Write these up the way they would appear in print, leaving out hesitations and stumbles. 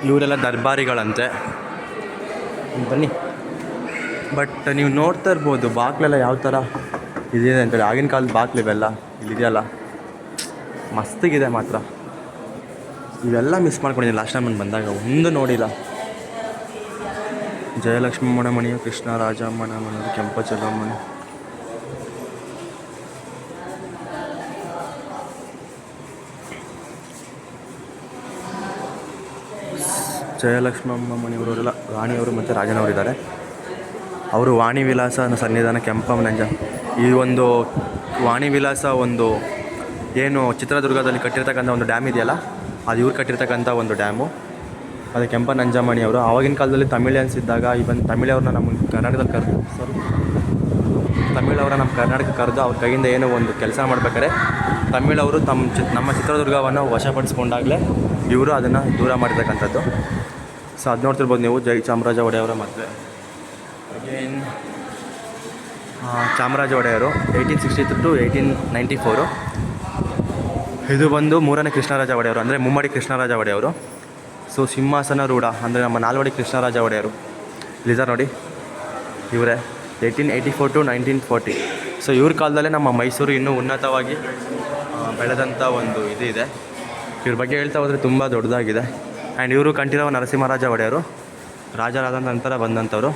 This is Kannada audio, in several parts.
ಇವರೆಲ್ಲ ದರ್ಬಾರಿಗಳಂತೆ. ಬನ್ನಿ. ಬಟ್ ನೀವು ನೋಡ್ತಾ ಇರ್ಬೋದು ಬಾಗಿಲೆಲ್ಲ ಯಾವ ಥರ ಇದಿದೆ ಅಂತೇಳಿ. ಆಗಿನ ಕಾಲದ ಬಾಗಿಲು ಇವೆಲ್ಲ ಇಲ್ಲಿದೆಯಲ್ಲ, ಮಸ್ತಿಗಿದೆ ಮಾತ್ರ. ಇವೆಲ್ಲ ಮಿಸ್ ಮಾಡ್ಕೊಂಡಿದ್ದೀನಿ ಲಾಸ್ಟ್ ಟೈಮ್ ನಾನು ಬಂದಾಗ, ಒಂದು ನೋಡಿಲ್ಲ. ಜಯಲಕ್ಷ್ಮಮ್ಮನ ಮನೆಯು, ಕೃಷ್ಣ ರಾಜಮ್ಮನ ಮನೆಯು, ಕೆಂಪಚಲಮ್ಮನ. ಜಯಲಕ್ಷ್ಮಮ್ಮ ಮನೆಯವರೆಲ್ಲ ರಾಣಿಯವರು ಮತ್ತು ರಾಜನವರಿದ್ದಾರೆ. ಅವರು ವಾಣಿ ವಿಲಾಸ ಸನ್ನಿಧಾನ ಕೆಂಪಮ್ಮ ನಂಜ. ಈ ಒಂದು ವಾಣಿ ವಿಲಾಸ ಒಂದು ಏನು ಚಿತ್ರದುರ್ಗದಲ್ಲಿ ಕಟ್ಟಿರ್ತಕ್ಕಂಥ ಒಂದು ಡ್ಯಾಮ್ ಇದೆಯಲ್ಲ, ಅದು ಇವ್ರು ಕಟ್ಟಿರ್ತಕ್ಕಂಥ ಒಂದು ಡ್ಯಾಮು. ಅದು ಕೆಂಪ ನಂಜಮ್ಮಣಿಯವರು. ಆವಾಗಿನ ಕಾಲದಲ್ಲಿ ತಮಿಳಿಯನ್ಸ್ ಇದ್ದಾಗ ಇವನ್ ತಮಿಳವ್ರನ್ನ ನಮ್ಮ ಕರ್ನಾಟಕದಲ್ಲಿ ತಮಿಳವ್ರನ್ನ ನಮ್ಮ ಕರ್ನಾಟಕಕ್ಕೆ ಕರೆದು ಅವ್ರ ಕೈಯಿಂದ ಏನೋ ಒಂದು ಕೆಲಸ ಮಾಡ್ಬೇಕಾದ್ರೆ ತಮಿಳವರು ನಮ್ಮ ಚಿತ್ರದುರ್ಗವನ್ನು ವಶಪಡಿಸ್ಕೊಂಡಾಗಲೇ ಇವರು ಅದನ್ನು ದೂರ ಮಾಡಿರ್ತಕ್ಕಂಥದ್ದು. ಸೊ ಅದು ನೋಡ್ತಿರ್ಬೋದು ನೀವು. ಚಾಮರಾಜ ಒಡೆಯವರ ಮದುವೆ. ಅಗೇನ್ ಚಾಮರಾಜ ಒಡೆಯರು 1863 to 1894. ಇದು ಬಂದು ಮೂರನೇ ಕೃಷ್ಣರಾಜ ಒಡೆಯವರು, ಅಂದರೆ ಮುಮ್ಮಡಿ ಕೃಷ್ಣರಾಜ ಒಡೆಯವರು. ಸೊ ಸಿಂಹಾಸನ ರೂಢ ಅಂದರೆ ನಮ್ಮ ನಾಲ್ವಡಿ ಕೃಷ್ಣರಾಜ ಒಡೆಯರು ಇಲ್ಲಿದ್ದಾರೆ ನೋಡಿ, ಇವರೇ 1884 to 1940. ಸೊ ಇವ್ರ ಕಾಲದಲ್ಲೇ ನಮ್ಮ ಮೈಸೂರು ಇನ್ನೂ ಉನ್ನತವಾಗಿ ಬೆಳೆದಂಥ ಒಂದು ಇದು ಇದೆ. ಇವ್ರ ಬಗ್ಗೆ ಹೇಳ್ತಾ ಹೋದರೆ ತುಂಬ ದೊಡ್ಡದಾಗಿದೆ. ಆ್ಯಂಡ್ ಇವರು ಕಂಠೀರವ ನರಸಿಂಹರಾಜ ಒಡೆಯರು ರಾಜರಾದ ನಂತರ ಬಂದಂಥವ್ರು.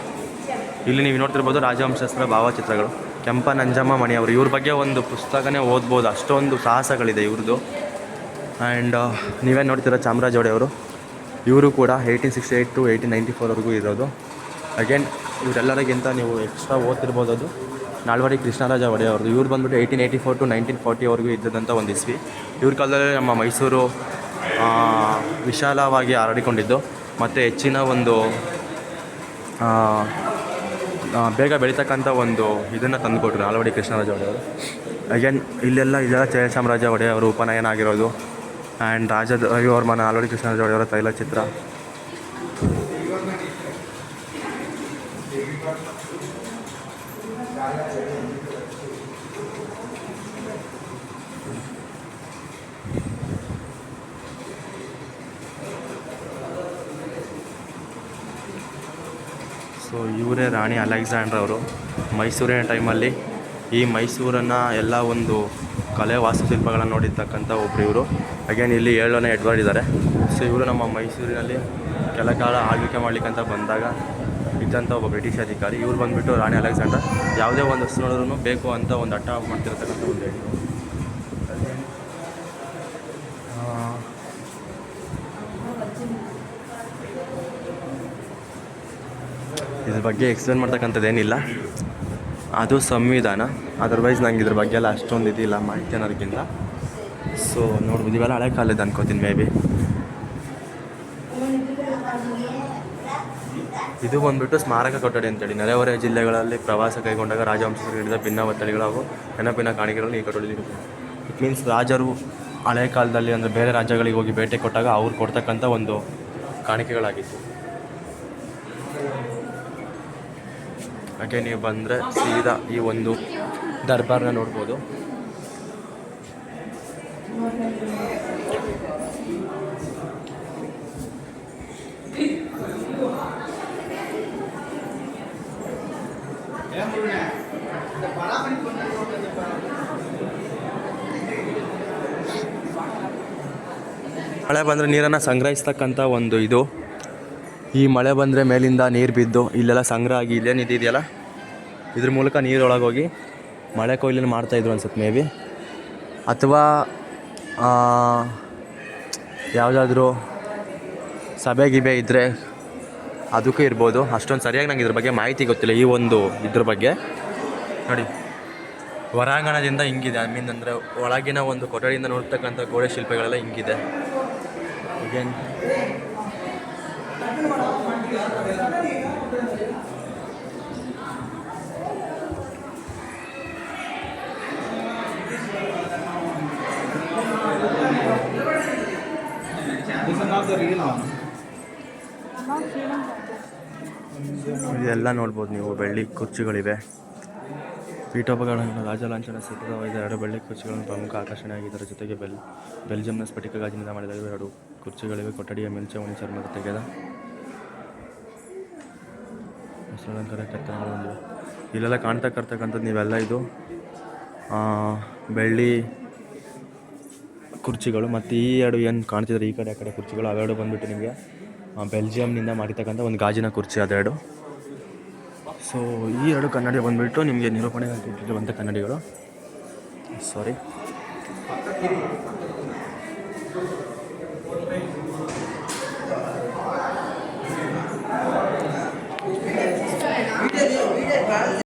ಇಲ್ಲಿ ನೀವು ನೋಡ್ತಿರ್ಬೋದು ರಾಜವಂಶಸ್ಥರ ಭಾವಚಿತ್ರಗಳು. ಕೆಂಪ ನಂಜಮ್ಮ ಮಣಿಯವರು, ಇವ್ರ ಬಗ್ಗೆ ಒಂದು ಪುಸ್ತಕನೇ ಓದ್ಬೋದು, ಅಷ್ಟೊಂದು ಸಾಹಸಗಳಿದೆ ಇವ್ರದ್ದು. ಆ್ಯಂಡ್ ನೀವೇ ನೋಡ್ತಿರೋ ಚಾಮರಾಜ ಒಡೆಯವರು, ಇವರು ಕೂಡ 1868 to 1894ವರೆಗೂ ಇರೋದು. ಅಗೇನ್ ಇವರೆಲ್ಲರಿಗಿಂತ ನೀವು ಎಕ್ಸ್ಟ್ರಾ ಓದ್ತಿರ್ಬೋದು ಅದು ನಾಲ್ವಡಿ ಕೃಷ್ಣರಾಜ ಒಡೆಯವ್ರದ್ದು. ಇವ್ರು ಬಂದುಬಿಟ್ಟು 1884 to 1940ವರೆಗೂ ಇದ್ದಂಥ ಒಂದು ಇಸ್ವಿ. ಇವ್ರ ಕಾಲದಲ್ಲಿ ನಮ್ಮ ಮೈಸೂರು ವಿಶಾಲವಾಗಿ ಹರಡಿಕೊಂಡಿದ್ದು ಮತ್ತು ಹೆಚ್ಚಿನ ಒಂದು ಬೇಗ ಬೆಳೀತಕ್ಕಂಥ ಒಂದು ಇದನ್ನು ತಂದುಕೊಟ್ರು ನಾಲ್ವಡಿ ಕೃಷ್ಣರಾಜ ಒಡೆಯವರು. ಅಗೇನ್ ಇದೆಲ್ಲ ಜಯಚಾಮರಾಜ ಒಡೆಯವರು ಉಪನಯನ ಆಗಿರೋದು. ಆ್ಯಂಡ್ ರಾಜ ರವಿವರ್ಮನ ನಾಲ್ವಡಿ ಕೃಷ್ಣರಾಜ ಒಡೆಯವರ ತೈಲಚಿತ್ರ. ಸೊ ಇವರೇ ರಾಣಿ ಅಲೆಕ್ಸಾಂಡ್ರ್ ಅವರು. ಮೈಸೂರಿನ ಟೈಮಲ್ಲಿ ಈ ಮೈಸೂರನ್ನು ಎಲ್ಲ ಒಂದು ಕಲೆ ವಾಸ್ತುಶಿಲ್ಪಗಳನ್ನು ನೋಡಿರ್ತಕ್ಕಂಥ ಒಬ್ಬರು ಇವರು. ಅಗೇನ್ ಇಲ್ಲಿ 7ನೇ ಎಡ್ವರ್ಡ್ ಇದ್ದಾರೆ. ಸೊ ಇವರು ನಮ್ಮ ಮೈಸೂರಿನಲ್ಲಿ ಕೆಲ ಕಾಲ ಆಳ್ವಿಕೆ ಮಾಡಲಿಕ್ಕಂತ ಬಂದಾಗ ಇದ್ದಂಥ ಒಬ್ಬ ಬ್ರಿಟಿಷ್ ಅಧಿಕಾರಿ. ಇವ್ರು ಬಂದುಬಿಟ್ಟು ರಾಣಿ ಅಲೆಕ್ಸಾಂಡರ್ ಯಾವುದೇ ಒಂದು ವಸ್ತು ನೋಡಿದ್ರೂ ಬೇಕು ಅಂತ ಒಂದು ಹಠ ಮಾಡ್ತಿರ್ತಕ್ಕಂಥ ಒಂದು ಹೇಳಿ. ಇದ್ರ ಬಗ್ಗೆ ಎಕ್ಸ್ಪ್ಲೇನ್ ಮಾಡ್ತಕ್ಕಂಥದ್ದೇನಿಲ್ಲ, ಅದು ಸಂವಿಧಾನ. ಅದರ್ವೈಸ್ ನಂಗೆ ಇದ್ರ ಬಗ್ಗೆ ಎಲ್ಲ ಅಷ್ಟೊಂದು ಇದಿಲ್ಲ ಮಾಹಿತಿ ಅನ್ನೋದಕ್ಕಿಂತ. ಸೊ ನೋಡ್ಬೋದು ಇವೆಲ್ಲ ಹಳೆ ಕಾಲದ ಅನ್ಕೋತೀನಿ ಮೇ ಬಿ. ಇದು ಬಂದುಬಿಟ್ಟು ಸ್ಮಾರಕ ಕೊಠಡಿ ಅಂತೇಳಿ. ನೆರೆಹೊರೆ ಜಿಲ್ಲೆಗಳಲ್ಲಿ ಪ್ರವಾಸ ಕೈಗೊಂಡಾಗ ರಾಜವಂಶಸ್ಥರು ನೀಡಿದ ಭಿನ್ನ ಒತ್ತಳಿಗಳು ಹಾಗೂ ನೆನಪಿನ ಕಾಣಿಕೆಗಳನ್ನು ಈ ಕೊಠಡಿ. ಇಟ್ ಮೀನ್ಸ್ ರಾಜರು ಹಳೆ ಕಾಲದಲ್ಲಿ ಅಂದರೆ ಬೇರೆ ರಾಜ್ಯಗಳಿಗೆ ಹೋಗಿ ಭೇಟಿ ಕೊಟ್ಟಾಗ ಅವ್ರು ಕೊಡ್ತಕ್ಕಂಥ ಒಂದು ಕಾಣಿಕೆಗಳಾಗಿತ್ತು. ಹಾಗೆ ನೀವು ಬಂದರೆ ಸೀದಾ ಈ ಒಂದು ದರ್ಬಾರ್ನ ನೋಡ್ಬೋದು. ಮಳೆ ಬಂದರೆ ನೀರನ್ನು ಸಂಗ್ರಹಿಸ್ತಕ್ಕಂಥ ಒಂದು ಇದು. ಈ ಮಳೆ ಬಂದರೆ ಮೇಲಿಂದ ನೀರು ಬಿದ್ದು ಇಲ್ಲೆಲ್ಲ ಸಂಗ್ರಹ ಆಗಿ ಇಲ್ಲೇನಿದೆಯಲ್ಲ ಇದ್ರ ಮೂಲಕ ನೀರು ಒಳಗೋಗಿ ಮಳೆ ಕೊಯ್ಲನ್ನು ಮಾಡ್ತಾಯಿದ್ರು ಅನ್ಸುತ್ತೆ ಮೇ ಬಿ. ಅಥವಾ ಯಾವುದಾದ್ರೂ ಸಭೆ ಗಿಬೆ ಇದ್ದರೆ ಅದಕ್ಕೂ ಇರ್ಬೋದು. ಅಷ್ಟೊಂದು ಸರಿಯಾಗಿ ನಂಗೆ ಇದ್ರ ಬಗ್ಗೆ ಮಾಹಿತಿ ಗೊತ್ತಿಲ್ಲ ಈ ಒಂದು ಇದ್ರ ಬಗ್ಗೆ. ನೋಡಿ ಹೊರಾಂಗಣದಿಂದ ಹಿಂಗಿದೆ, ಐ ಮೀನ್ ಅಂದರೆ ಒಳಗಿನ ಒಂದು ಕೊಠಡಿಯಿಂದ ನೋಡ್ತಕ್ಕಂಥ ಗೋಡೆ ಶಿಲ್ಪಗಳೆಲ್ಲ ಹಿಂಗಿದೆ. ಈಗೇನು ಇದೆಲ್ಲ ನೋಡ್ಬೋದು ನೀವು. ಬೆಳ್ಳಿ ಕುರ್ಚಿಗಳಿವೆ, ಪೀಠೋಪಕರಣಗಳ ರಾಜಲಾಂಛನ ಸಿದ್ಧವಾದ 2 ಬೆಳ್ಳಿ ಕುರ್ಚಿಗಳನ್ನು ಪ್ರಮುಖ ಆಕರ್ಷಣೆಯಾಗಿದ್ದರ ಜೊತೆಗೆ ಬೆಲ್ಜಿಯಂನ ಸ್ಫಟಿಕ ಗಾಜಿನಿಂದ ಮಾಡಿದ 2 ಕುರ್ಚಿಗಳಿವೆ. ಕೊಠಡಿಯ ಮೇಲ್ಛಾವಣಿ ಚರ್ಮದ ತೆಗೆದ ವಸ್ತ್ರಾಲಂಕಾರ ಕೆತ್ತನೆಗಳು ಹೊಂದಿವೆ. ಇಲ್ಲೆಲ್ಲ ಕಾಣ್ತಕ್ಕಂಥದ್ದು ನೀವೆಲ್ಲ ಇದು ಬೆಳ್ಳಿ ಕುರ್ಚಿಗಳು. ಮತ್ತು ಈ 2 ಏನು ಕಾಣ್ತಿದ್ರೆ ಈ ಕಡೆ ಆ ಕಡೆ ಕುರ್ಚಿಗಳು, ಅವೆರಡು ಬಂದುಬಿಟ್ಟು ನಿಮಗೆ ಬೆಲ್ಜಿಯಂನಿಂದ ಮಾಡಿರ್ತಕ್ಕಂಥ ಒಂದು ಗಾಜಿನ ಕುರ್ಚಿ ಅದೆರಡು. ಸೊ ಈ 2 ಕನ್ನಡಿ ಬಂದುಬಿಟ್ಟು ನಿಮಗೆ ನಿರೂಪಣೆ ಇಟ್ಟಿರುವಂಥ ಕನ್ನಡಿಗಳು. ಸಾರಿ,